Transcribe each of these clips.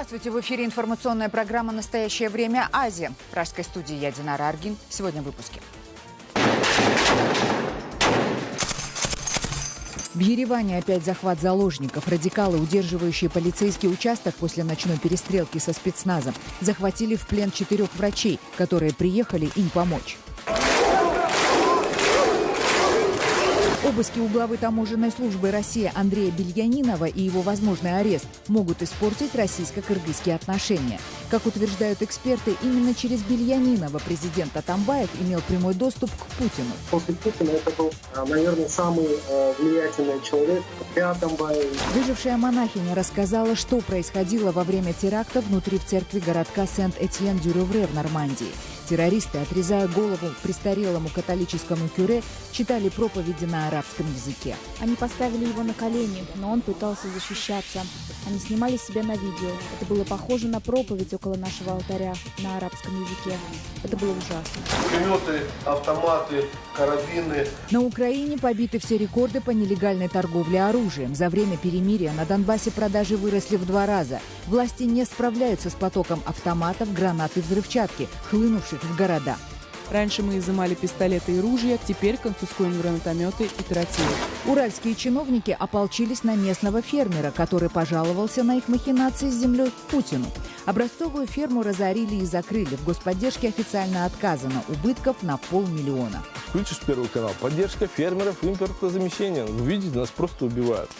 Здравствуйте! В эфире информационная программа «Настоящее время. Азия». В пражской студии я, Динара Аргин. Сегодня в выпуске. В Ереване опять захват заложников. Радикалы, удерживающие полицейский участок после ночной перестрелки со спецназом, захватили в плен 4 врачей, которые приехали им помочь. Обыски у главы таможенной службы России Андрея Бельянинова и его возможный арест могут испортить российско-кыргызские отношения. Как утверждают эксперты, именно через Бельянинова президент Атамбаев имел прямой доступ к Путину. После Путина это был, наверное, самый влиятельный человек, Атамбаев. Выжившая монахиня рассказала, что происходило во время теракта внутри в церкви городка Сент-Этьен-дю-Рувре в Нормандии. Террористы, отрезая голову престарелому католическому кюре, читали проповеди на арабском языке. Они поставили его на колени, но он пытался защищаться. Они снимали себя на видео. Это было похоже на проповедь около нашего алтаря на арабском языке. Это было ужасно. Пулеметы, автоматы, карабины. На Украине побиты все рекорды по нелегальной торговле оружием. За время перемирия на Донбассе продажи выросли в 2 раза. Власти не справляются с потоком автоматов, гранат и взрывчатки, хлынувших в города. Раньше мы изымали пистолеты и ружья, теперь конфискуем гранатометы и тротилы. Уральские чиновники ополчились на местного фермера, который пожаловался на их махинации с землей Путину. Образцовую ферму разорили и закрыли. В господдержке официально отказано. Убытков на 500 000. Включишь Первый канал. Поддержка фермеров, импортозамещение. Вы видите, нас просто убивают.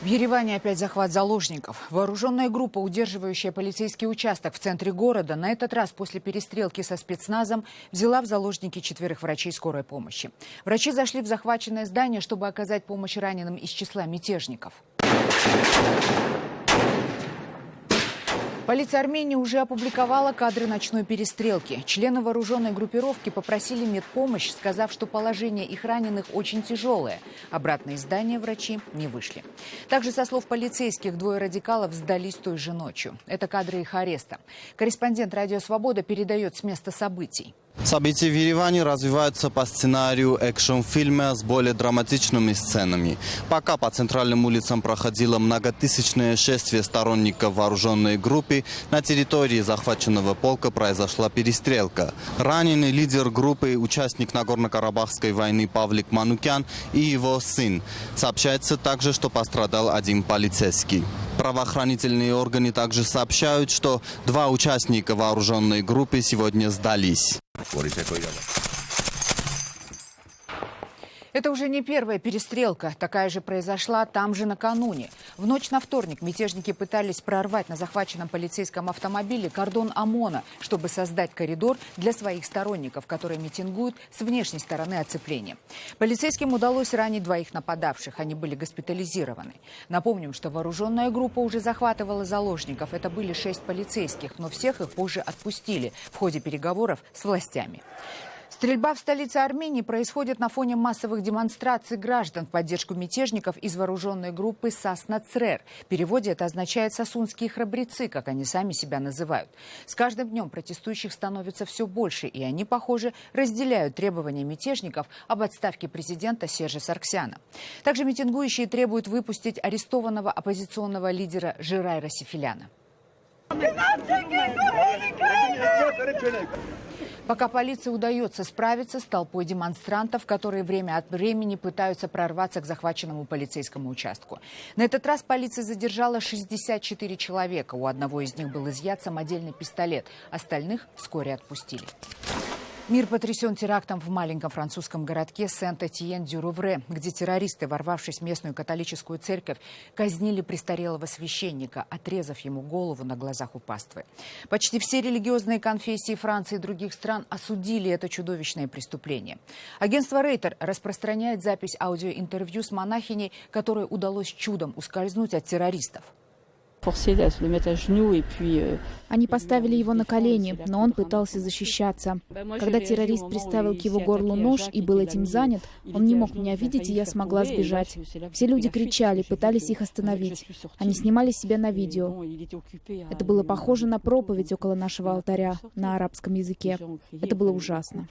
В Ереване опять захват заложников. Вооруженная группа, удерживающая полицейский участок в центре города, на этот раз после перестрелки со спецназом взяла в заложники 4 врачей скорой помощи. Врачи зашли в захваченное здание, чтобы оказать помощь раненым из числа мятежников. Полиция Армении уже опубликовала кадры ночной перестрелки. Члены вооруженной группировки попросили медпомощь, сказав, что положение их раненых очень тяжелое. Обратно из здания врачи не вышли. Также, со слов полицейских, 2 радикалов сдались той же ночью. Это кадры их ареста. Корреспондент «Радио Свобода» передает с места событий. События в Ереване развиваются по сценарию экшн-фильма с более драматичными сценами. Пока по центральным улицам проходило многотысячное шествие сторонников вооруженной группы, на территории захваченного полка произошла перестрелка. Раненый лидер группы, участник Нагорно-Карабахской войны Павлик Манукян и его сын. Сообщается также, что пострадал 1 полицейский. Правоохранительные органы также сообщают, что 2 участника вооруженной группы сегодня сдались. Это уже не первая перестрелка. Такая же произошла там же накануне. В ночь на вторник мятежники пытались прорвать на захваченном полицейском автомобиле кордон ОМОНа, чтобы создать коридор для своих сторонников, которые митингуют с внешней стороны оцепления. Полицейским удалось ранить 2 нападавших. Они были госпитализированы. Напомним, что вооруженная группа уже захватывала заложников. Это были 6 полицейских, но всех их позже отпустили в ходе переговоров с властями. Стрельба в столице Армении происходит на фоне массовых демонстраций граждан в поддержку мятежников из вооруженной группы САС-НАЦРЕР. В переводе это означает «сосунские храбрецы», как они сами себя называют. С каждым днем протестующих становится все больше, и они, похоже, разделяют требования мятежников об отставке президента Сержа Сарксяна. Также митингующие требуют выпустить арестованного оппозиционного лидера Жирайра Сефиляна. Пока полиции удается справиться с толпой демонстрантов, которые время от времени пытаются прорваться к захваченному полицейскому участку. На этот раз полиция задержала 64 человека. У одного из них был изъят самодельный пистолет. Остальных вскоре отпустили. Мир потрясен терактом в маленьком французском городке Сент-Этьен-дю-Рувре, где террористы, ворвавшись в местную католическую церковь, казнили престарелого священника, отрезав ему голову на глазах у паствы. Почти все религиозные конфессии Франции и других стран осудили это чудовищное преступление. Агентство Рейтер распространяет запись аудиоинтервью с монахиней, которой удалось чудом ускользнуть от террористов. Они поставили его на колени, но он пытался защищаться. Когда террорист приставил к его горлу нож и был этим занят, он не мог меня видеть, и я смогла сбежать. Все люди кричали, пытались их остановить. Они снимали себя на видео. Это было похоже на проповедь около нашего алтаря на арабском языке. Это было ужасно.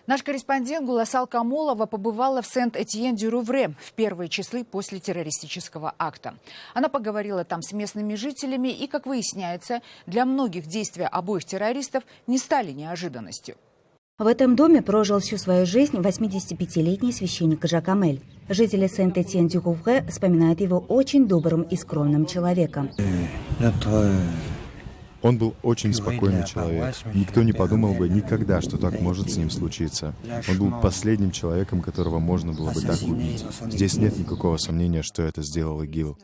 Наш корреспондент Гуласал Камолова побывала в Сент-Этьен-дю-Рувре в первые часы после террористического акта. Она поговорила там с местными местными жителями и, как выясняется, для многих действия обоих террористов не стали неожиданностью. В этом доме прожил всю свою жизнь 85-летний священник Жак Амель. Жители Сент-Этьен-дю-Роувре вспоминают его очень добрым и скромным человеком. Он был очень спокойный человек. Никто не подумал бы никогда, что так может с ним случиться. Он был последним человеком, которого можно было бы так убить. Здесь нет никакого сомнения, что это сделал ИГИЛ.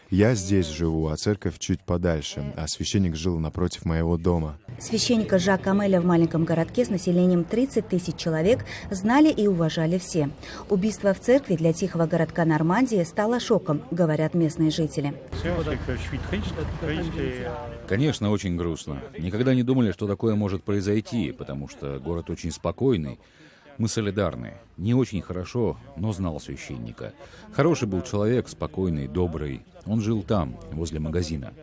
Я здесь живу, а церковь чуть подальше, а священник жил напротив моего дома. Священника Жака Амеля в маленьком городке с населением 30 тысяч человек знали и уважали все. Убийство в церкви для тихого городка Нормандии стало шоком, говорят местные жители. Конечно, очень грустно. Никогда не думали, что такое может произойти, потому что город очень спокойный. Мы солидарны. Не очень хорошо, но знал священника. Хороший был человек, спокойный, добрый. Он жил там, возле магазина.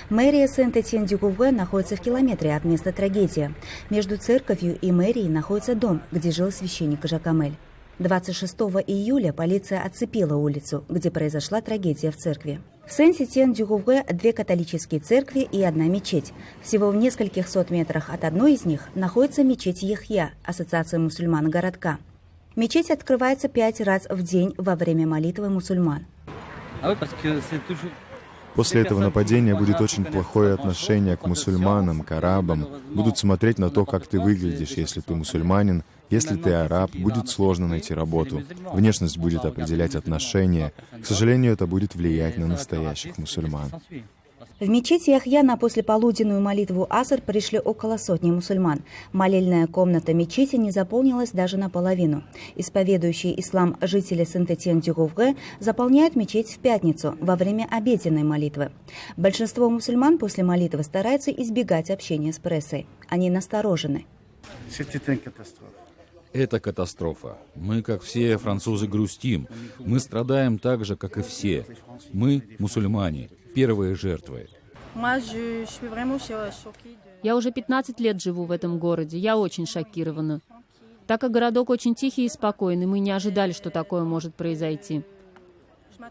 Мэрия Сент-Этьен-дю-Роувре находится в километре от места трагедии. Между церковью и мэрией находится дом, где жил священник Жак Амель. 26 июля полиция оцепила улицу, где произошла трагедия в церкви. В Сент-Этьен-дю-Роувре 2 католические церкви и 1 мечеть. Всего в нескольких сот метрах от одной из них находится мечеть Яхья, ассоциация мусульман городка. Мечеть открывается 5 раз в день во время молитвы мусульман. После этого нападения будет очень плохое отношение к мусульманам, к арабам. Будут смотреть на то, как ты выглядишь, если ты мусульманин. Если ты араб, будет сложно найти работу. Внешность будет определять отношения. К сожалению, это будет влиять на настоящих мусульман. В мечеть Яхья на послеполуденную молитву Аср пришли около 100 мусульман. Молельная комната мечети не заполнилась даже наполовину. Исповедующие ислам жители Сент-Этьен-дю-Роувре заполняют мечеть в пятницу во время обеденной молитвы. Большинство мусульман после молитвы стараются избегать общения с прессой. Они насторожены. Это катастрофа. Мы, как все французы, грустим. Мы страдаем так же, как и все. Мы, мусульмане, первые жертвы. Я уже 15 лет живу в этом городе. Я очень шокирована. Так как городок очень тихий и спокойный, мы не ожидали, что такое может произойти.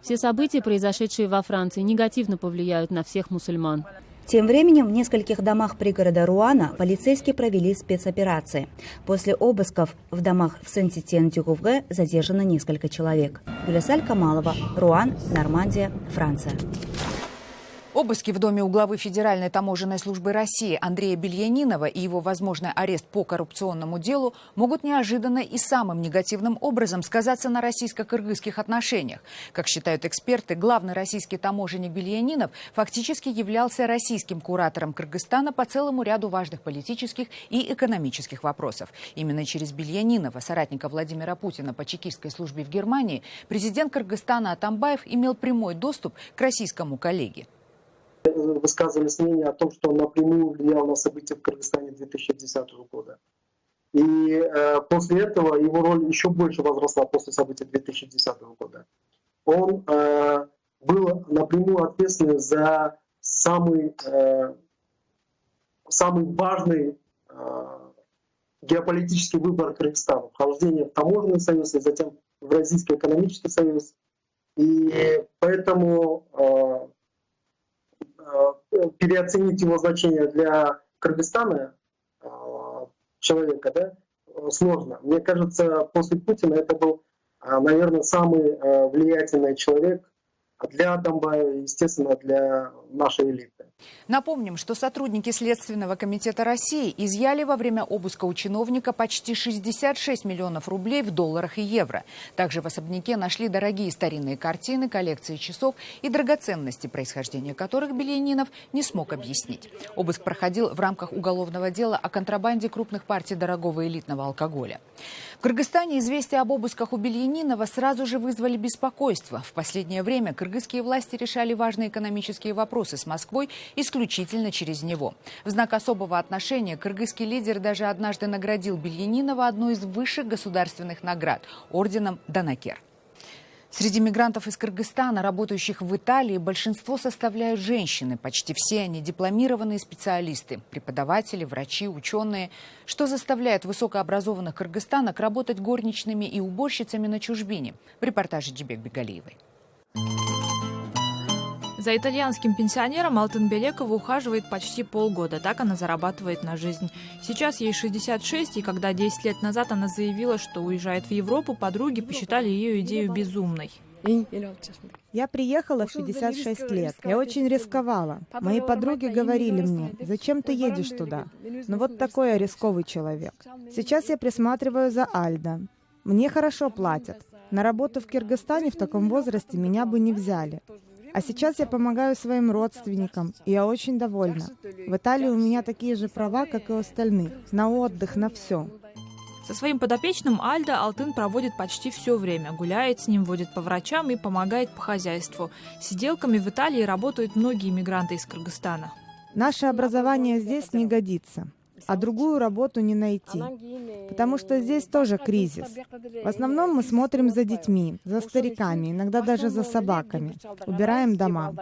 Все события, произошедшие во Франции, негативно повлияют на всех мусульман. Тем временем в нескольких домах пригорода Руана полицейские провели спецоперации. После обысков в домах в Сент-Этьен-дю-Роувре задержано несколько человек. Гюлесаль Камалова, Руан, Нормандия, Франция. Обыски в доме у главы Федеральной таможенной службы России Андрея Бельянинова и его возможный арест по коррупционному делу могут неожиданно и самым негативным образом сказаться на российско-кыргызских отношениях. Как считают эксперты, главный российский таможенник Бельянинов фактически являлся российским куратором Кыргызстана по целому ряду важных политических и экономических вопросов. Именно через Бельянинова, соратника Владимира Путина по чекистской службе в Германии, президент Кыргызстана Атамбаев имел прямой доступ к российскому коллеге. Высказывались мнение о том, что он напрямую влиял на события в Кыргызстане 2010 года. И после этого его роль еще больше возросла после событий 2010 года. Он был напрямую ответственен за самый важный геополитический выбор Кыргызстана. Вхождение в таможенный союз и затем в Российский экономический союз. И поэтому переоценить его значение для Кыргызстана, человека, да, сложно. Мне кажется, после Путина это был, наверное, самый влиятельный человек для Атамбаева и, естественно, для нашей элиты. Напомним, что сотрудники Следственного комитета России изъяли во время обыска у чиновника почти 66 миллионов рублей в долларах и евро. Также в особняке нашли дорогие старинные картины, коллекции часов и драгоценности, происхождение которых Бельянинов не смог объяснить. Обыск проходил в рамках уголовного дела о контрабанде крупных партий дорогого элитного алкоголя. В Кыргызстане известия об обысках у Бельянинова сразу же вызвали беспокойство. В последнее время кыргызские власти решали важные экономические вопросы с Москвой исключительно через него. В знак особого отношения кыргызский лидер даже однажды наградил Бельянинова одной из высших государственных наград – орденом Данакер. Среди мигрантов из Кыргызстана, работающих в Италии, большинство составляют женщины. Почти все они дипломированные специалисты, преподаватели, врачи, ученые. Что заставляет высокообразованных кыргызстанок работать горничными и уборщицами на чужбине? В репортаже Джибек Бегалиевой. За итальянским пенсионером Алтын Белекова ухаживает почти полгода. Так она зарабатывает на жизнь. Сейчас ей 66, и когда 10 лет назад она заявила, что уезжает в Европу, подруги посчитали ее идею безумной. Я приехала в 56 лет. Я очень рисковала. Мои подруги говорили мне: зачем ты едешь туда? Но вот такой я рисковый человек. Сейчас я присматриваю за Альдо. Мне хорошо платят. На работу в Кыргызстане в таком возрасте меня бы не взяли. А сейчас я помогаю своим родственникам, и я очень довольна. В Италии у меня такие же права, как и у остальных. На отдых, на все. Со своим подопечным Альдо Алтын проводит почти все время. Гуляет с ним, водит по врачам и помогает по хозяйству. Сиделками в Италии работают многие мигранты из Кыргызстана. Наше образование здесь не годится, а другую работу не найти, потому что здесь тоже кризис. В основном мы смотрим за детьми, за стариками, иногда даже за собаками, убираем дома.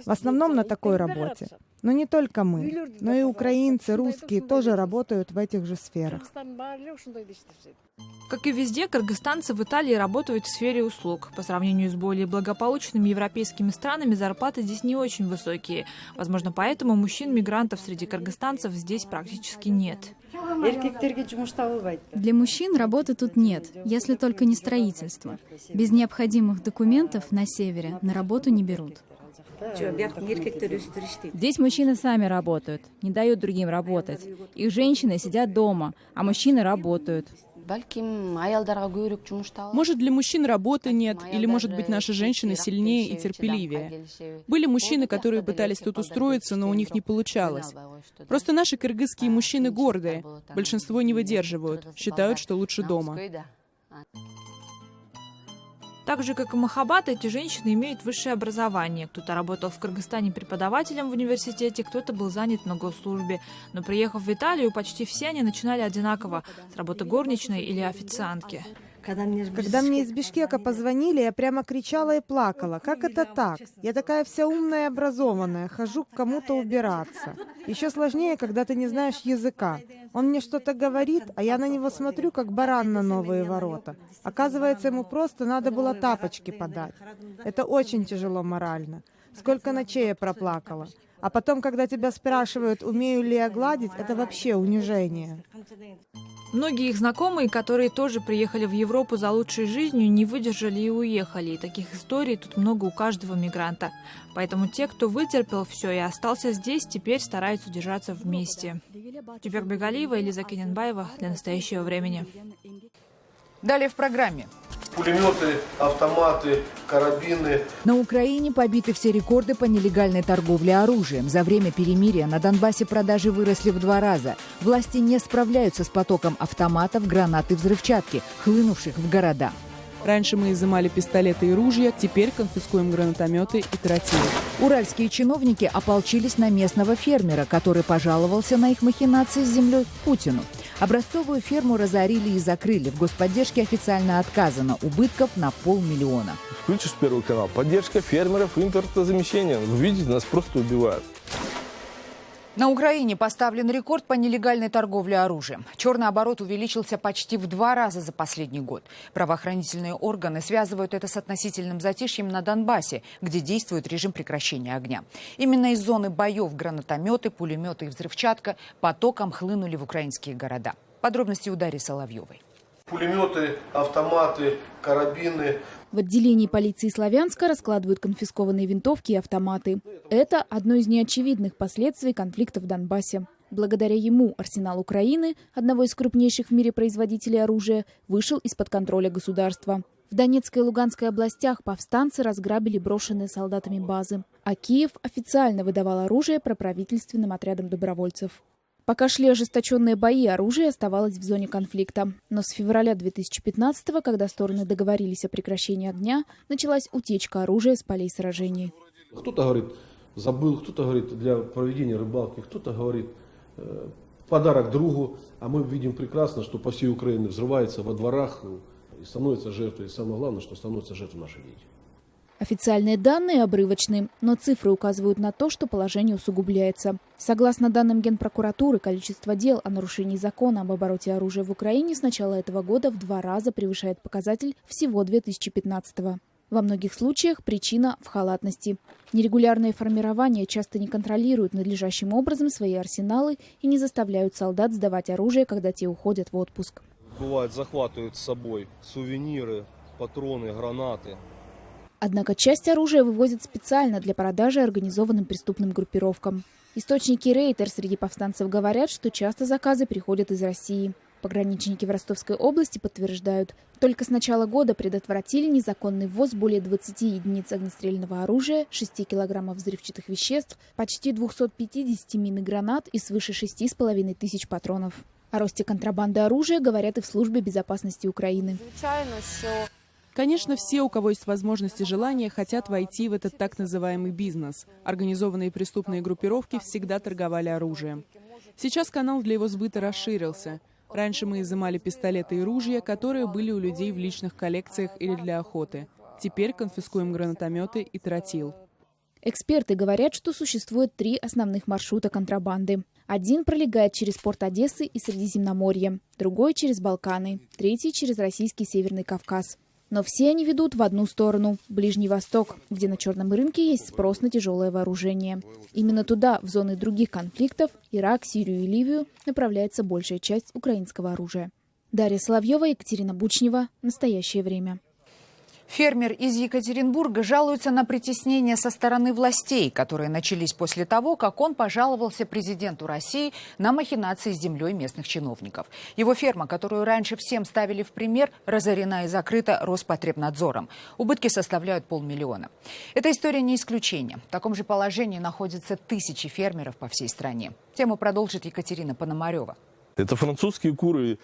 В основном на такой работе. Но не только мы, но и украинцы, русские тоже работают в этих же сферах. Как и везде, кыргызстанцы в Италии работают в сфере услуг. По сравнению с более благополучными европейскими странами зарплаты здесь не очень высокие. Возможно, поэтому мужчин-мигрантов среди кыргызстанцев здесь практически нет. Для мужчин работы тут нет, если только не строительство. Без необходимых документов на севере на работу не берут. Здесь мужчины сами работают, не дают другим работать. Их женщины сидят дома, а мужчины работают. Может, для мужчин работы нет, или, может быть, наши женщины сильнее и терпеливее. Были мужчины, которые пытались тут устроиться, но у них не получалось. Просто наши кыргызские мужчины гордые. Большинство не выдерживают, считают, что лучше дома. Так же, как и Махаббат, эти женщины имеют высшее образование. Кто-то работал в Кыргызстане преподавателем в университете, кто-то был занят на госслужбе. Но приехав в Италию, почти все они начинали одинаково – с работы горничной или официантки. Когда мне из Бишкека позвонили, я прямо кричала и плакала. Как это так? Я такая вся умная и образованная, хожу к кому-то убираться. Еще сложнее, когда ты не знаешь языка. Он мне что-то говорит, а я на него смотрю, как баран на новые ворота. Оказывается, ему просто надо было тапочки подать. Это очень тяжело морально. Сколько ночей я проплакала. А потом, когда тебя спрашивают, умею ли я гладить, это вообще унижение. Многие их знакомые, которые тоже приехали в Европу за лучшей жизнью, не выдержали и уехали. И таких историй тут много у каждого мигранта. Поэтому те, кто вытерпел все и остался здесь, теперь стараются держаться вместе. Тюбек Бегалиева, Элиза Кененбаева. Для настоящего времени. Далее в программе. Пулеметы, автоматы, карабины. На Украине побиты все рекорды по нелегальной торговле оружием. За время перемирия на Донбассе продажи выросли в 2 раза. Власти не справляются с потоком автоматов, гранат и взрывчатки, хлынувших в города. Раньше мы изымали пистолеты и ружья, теперь конфискуем гранатометы и тротилы. Уральские чиновники ополчились на местного фермера, который пожаловался на их махинации с землей Путину. Образцовую ферму разорили и закрыли. В господдержке официально отказано. Убытков на 500 000. Включишь Первый канал. Поддержка фермеров, импортозамещения. Вы видите, нас просто убивают. На Украине поставлен рекорд по нелегальной торговле оружием. Черный оборот увеличился почти в 2 раза за последний год. Правоохранительные органы связывают это с относительным затишьем на Донбассе, где действует режим прекращения огня. Именно из зоны боев гранатометы, пулеметы и взрывчатка потоком хлынули в украинские города. Подробности у Дарьи Соловьевой. Пулеметы, автоматы, карабины. В отделении полиции Славянска раскладывают конфискованные винтовки и автоматы. Это одно из неочевидных последствий конфликта в Донбассе. Благодаря ему арсенал Украины, одного из крупнейших в мире производителей оружия, вышел из-под контроля государства. В Донецкой и Луганской областях повстанцы разграбили брошенные солдатами базы. А Киев официально выдавал оружие проправительственным отрядам добровольцев. Пока шли ожесточенные бои, оружие оставалось в зоне конфликта. Но с февраля 2015-го, когда стороны договорились о прекращении огня, началась утечка оружия с полей сражений. Кто-то говорит, забыл, кто-то говорит, для проведения рыбалки, кто-то говорит, подарок другу. А мы видим прекрасно, что по всей Украине взрывается во дворах и становится жертвой. И самое главное, что становится жертвой наших детей. Официальные данные обрывочны, но цифры указывают на то, что положение усугубляется. Согласно данным Генпрокуратуры, количество дел о нарушении закона об обороте оружия в Украине с начала этого года в 2 раза превышает показатель всего 2015-го. Во многих случаях причина в халатности. Нерегулярные формирования часто не контролируют надлежащим образом свои арсеналы и не заставляют солдат сдавать оружие, когда те уходят в отпуск. Бывает, захватывают с собой сувениры, патроны, гранаты. Однако часть оружия вывозят специально для продажи организованным преступным группировкам. Источники Рейтер среди повстанцев говорят, что часто заказы приходят из России. Пограничники в Ростовской области подтверждают, только с начала года предотвратили незаконный ввоз более 20 единиц огнестрельного оружия, 6 килограммов взрывчатых веществ, почти 250 мин и гранат и свыше 6,5 тысяч патронов. О росте контрабанды оружия говорят и в Службе безопасности Украины. Конечно, все, у кого есть возможность и желание, хотят войти в этот так называемый бизнес. Организованные преступные группировки всегда торговали оружием. Сейчас канал для его сбыта расширился. Раньше мы изымали пистолеты и ружья, которые были у людей в личных коллекциях или для охоты. Теперь конфискуем гранатометы и тротил. Эксперты говорят, что существует 3 основных маршрута контрабанды. Один пролегает через порт Одессы и Средиземноморье, другой через Балканы, третий через российский Северный Кавказ. Но все они ведут в одну сторону – Ближний Восток, где на черном рынке есть спрос на тяжелое вооружение. Именно туда, в зоны других конфликтов – Ирак, Сирию и Ливию – направляется большая часть украинского оружия. Дарья Соловьева, Екатерина Бучнева. Настоящее время. Фермер из Екатеринбурга жалуется на притеснение со стороны властей, которые начались после того, как он пожаловался президенту России на махинации с землей местных чиновников. Его ферма, которую раньше всем ставили в пример, разорена и закрыта Роспотребнадзором. Убытки составляют 500 000. Эта история не исключение. В таком же положении находятся тысячи фермеров по всей стране. Тему продолжит Екатерина Пономарева. Это французские куры,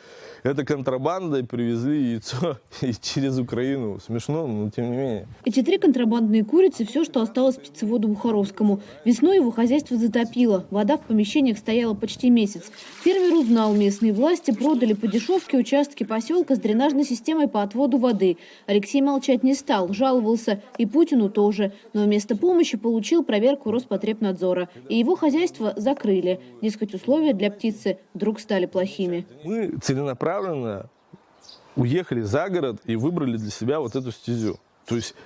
это контрабанда, привезли яйцо через Украину. Смешно, но тем не менее. Эти 3 контрабандные курицы – все, что осталось птицеводу Бухаровскому. Весной его хозяйство затопило. Вода в помещениях стояла почти месяц. Фермер узнал, местные власти продали по дешевке участки поселка с дренажной системой по отводу воды. Алексей молчать не стал, жаловался. И Путину тоже. Но вместо помощи получил проверку Роспотребнадзора. И его хозяйство закрыли. Дескать, условия для птицы вдруг стали плохими. Мы целенаправленно уехали за город и выбрали для себя вот эту стезю. То есть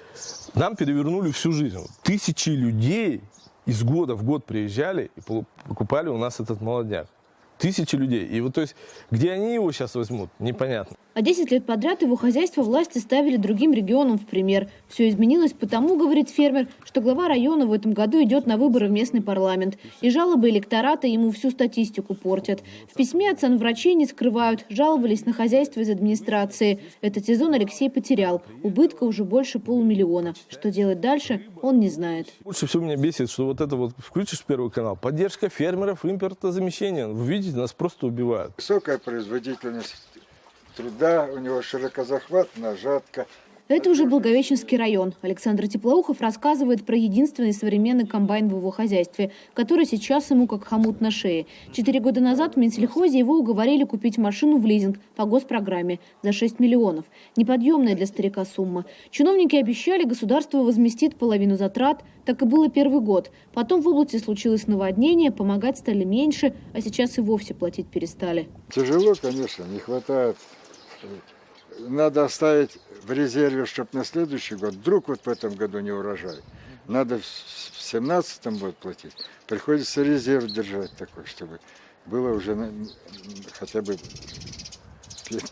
нам перевернули всю жизнь. Тысячи людей из года в год приезжали и покупали у нас этот молодняк. Тысячи людей. И вот, то есть, где они его сейчас возьмут, непонятно. А 10 лет подряд его хозяйство власти ставили другим регионам в пример. Все изменилось потому, говорит фермер, что глава района в этом году идет на выборы в местный парламент. И жалобы электората ему всю статистику портят. В письме от санврачей не скрывают, жаловались на хозяйство из администрации. Этот сезон Алексей потерял. Убытка уже больше 500 000. Что делать дальше, он не знает. Больше всего меня бесит, что вот это вот включишь Первый канал. Поддержка фермеров, импортозамещение. Вы видите, нас просто убивают. Высокая производительность труда, у него широкозахватная жатка. Это уже Благовещенский район. Александр Теплоухов рассказывает про единственный современный комбайн в его хозяйстве, который сейчас ему как хомут на шее. 4 года назад в Минсельхозе его уговорили купить машину в лизинг по госпрограмме за 6 миллионов. Неподъемная для старика сумма. Чиновники обещали, государство возместит половину затрат. Так и было первый год. Потом в области случилось наводнение, помогать стали меньше, а сейчас и вовсе платить перестали. Тяжело, конечно, не хватает. Надо оставить в резерве, чтобы на следующий год, вдруг вот в этом году не урожай, надо в 17-м будет платить. Приходится резерв держать такой, чтобы было уже хотя бы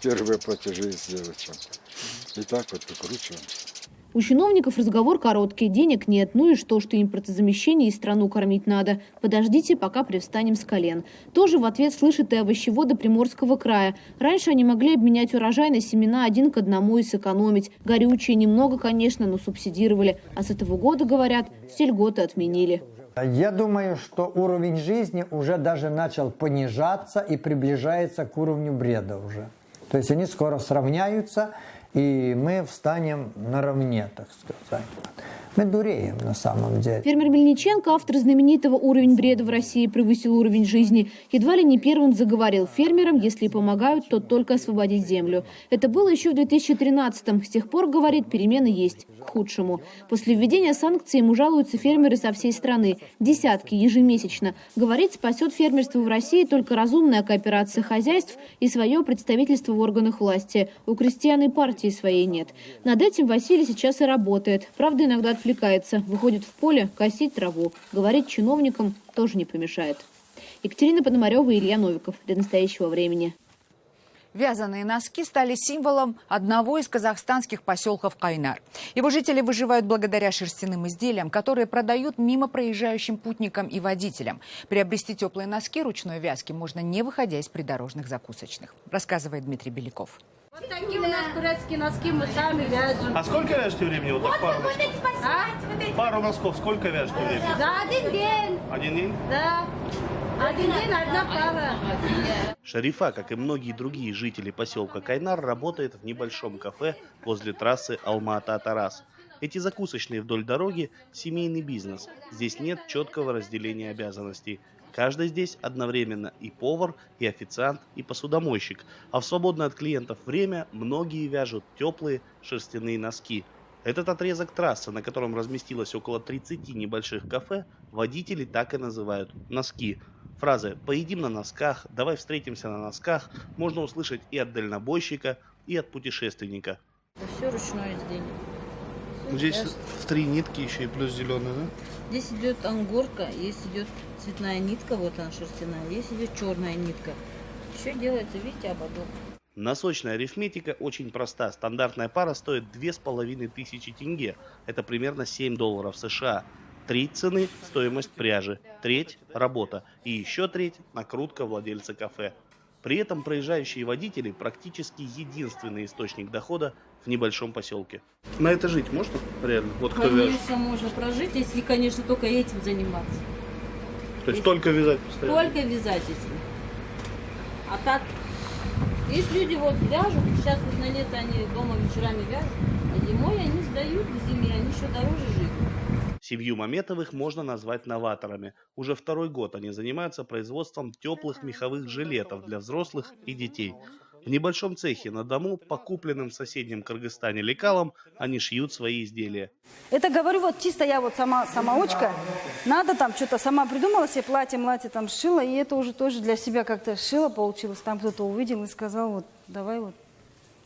первые платежи сделать чем-то. И так вот выкручиваемся. У чиновников разговор короткий, денег нет. Ну и что импортозамещение и страну кормить надо. Подождите, пока привстанем с колен. Тоже в ответ слышат и овощеводы Приморского края. Раньше они могли обменять урожай на семена 1 к 1 и сэкономить. Горючее немного, конечно, но субсидировали. А с этого года, говорят, все льготы отменили. Я думаю, что уровень жизни уже даже начал понижаться и приближается к уровню бреда уже. То есть они скоро сравняются, и мы встанем наравне, так сказать. Мы дуреем на самом деле. Фермер Мельниченко, автор знаменитого «Уровень бреда в России превысил уровень жизни», едва ли не первым заговорил фермерам, если и помогают, то только освободить землю. Это было еще в 2013-м. С тех пор, говорит, перемены есть к худшему. После введения санкций ему жалуются фермеры со всей страны. Десятки ежемесячно. Говорит, спасет фермерство в России только разумная кооперация хозяйств и свое представительство в органах власти. У крестьян и партии профессии своей нет. Над этим Василий сейчас и работает. Правда, иногда отвлекается, выходит в поле косить траву. Говорить чиновникам тоже не помешает. Екатерина Пономарева и Илья Новиков. Для настоящего времени. Вязаные носки стали символом одного из казахстанских поселков Кайнар. Его жители выживают благодаря шерстяным изделиям, которые продают мимо проезжающим путникам и водителям. Приобрести теплые носки ручной вязки можно, не выходя из придорожных закусочных, рассказывает Дмитрий Беляков. Вот такие у нас турецкие носки, мы сами вяжем. А сколько вяжете времени? Вот так, пару носков. Пару носков сколько вяжете времени? За один день. Один день? Да. Один день, одна пара. Шарифа, как и многие другие жители поселка Кайнар, работает в небольшом кафе возле трассы Алма-Ата-Тарас. Эти закусочные вдоль дороги – семейный бизнес. Здесь нет четкого разделения обязанностей. Каждый здесь одновременно и повар, и официант, и посудомойщик. А в свободное от клиентов время многие вяжут теплые шерстяные носки. Этот отрезок трассы, на котором разместилось около 30 небольших кафе, водители так и называют – носки. Фразы «поедим на носках», «давай встретимся на носках» можно услышать и от дальнобойщика, и от путешественника. Это все ручное изделие. Здесь в 3 нитки еще и плюс зеленая, да? Здесь идет ангорка, есть идет цветная нитка, вот она шерстяная, есть идет черная нитка. Еще делается, видите, ободок. Носочная арифметика очень проста. Стандартная пара стоит 2500 тенге. Это примерно $7 США. Треть цены – стоимость пряжи, треть – работа и еще треть – накрутка владельца кафе. При этом проезжающие водители практически единственный источник дохода в небольшом поселке. На это жить можно реально? Вот кто вяжет? Конечно, можно прожить, если, конечно, только этим заниматься. То есть только вязать постоянно? Только вязать, если. А так, есть люди вот вяжут, сейчас вот на лето они дома вечерами вяжут, а зимой они сдают в зиме, они еще дороже живут. Семью Маметовых можно назвать новаторами. Уже второй год они занимаются производством теплых меховых жилетов для взрослых и детей. В небольшом цехе на дому, по купленным в соседнем Кыргызстане лекалам, они шьют свои изделия. Это, говорю, вот чисто я вот самоучка. Надо там что-то сама придумала себе платье там сшила, и это уже тоже для себя как-то сшила, получилось. Там кто-то увидел и сказал, вот давай вот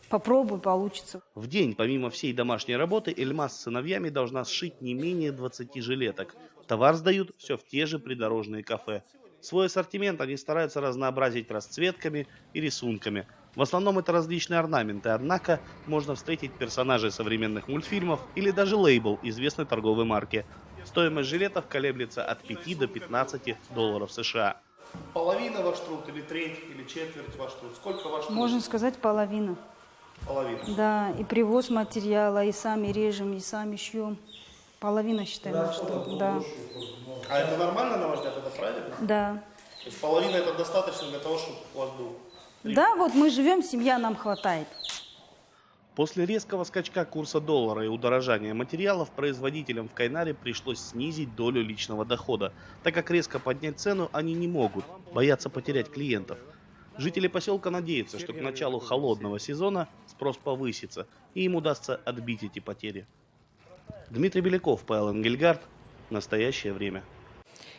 попробуй, получится. В день, помимо всей домашней работы, Эльма с сыновьями должна сшить не менее 20 жилеток. Товар сдают все в те же придорожные кафе. Свой ассортимент они стараются разнообразить расцветками и рисунками. В основном это различные орнаменты, однако можно встретить персонажей современных мультфильмов или даже лейбл известной торговой марки. Стоимость жилетов колеблется от 5 до $15 США. Половина ваш труд или треть, или четверть ваш труд? Сколько ваш труд? Можно сказать, половина. Половина? Да, и привоз материала, и сами режем, и сами шьем. Половина, считаем, что да. А это нормально, на ваш взгляд, это правильно? Да. То есть половина это достаточно для того, чтобы у вас был? Да, вот мы живем, семья нам хватает. После резкого скачка курса доллара и удорожания материалов производителям в Кайнаре пришлось снизить долю личного дохода, так как резко поднять цену они не могут, боятся потерять клиентов. Жители поселка надеются, что к началу холодного сезона спрос повысится и им удастся отбить эти потери. Дмитрий Беляков, Павел Энгельгард. Настоящее время.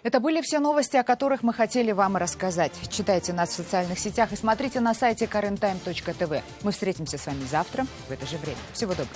Это были все новости, о которых мы хотели вам рассказать. Читайте нас в социальных сетях и смотрите на сайте karenTime.tv. Мы встретимся с вами завтра в это же время. Всего доброго.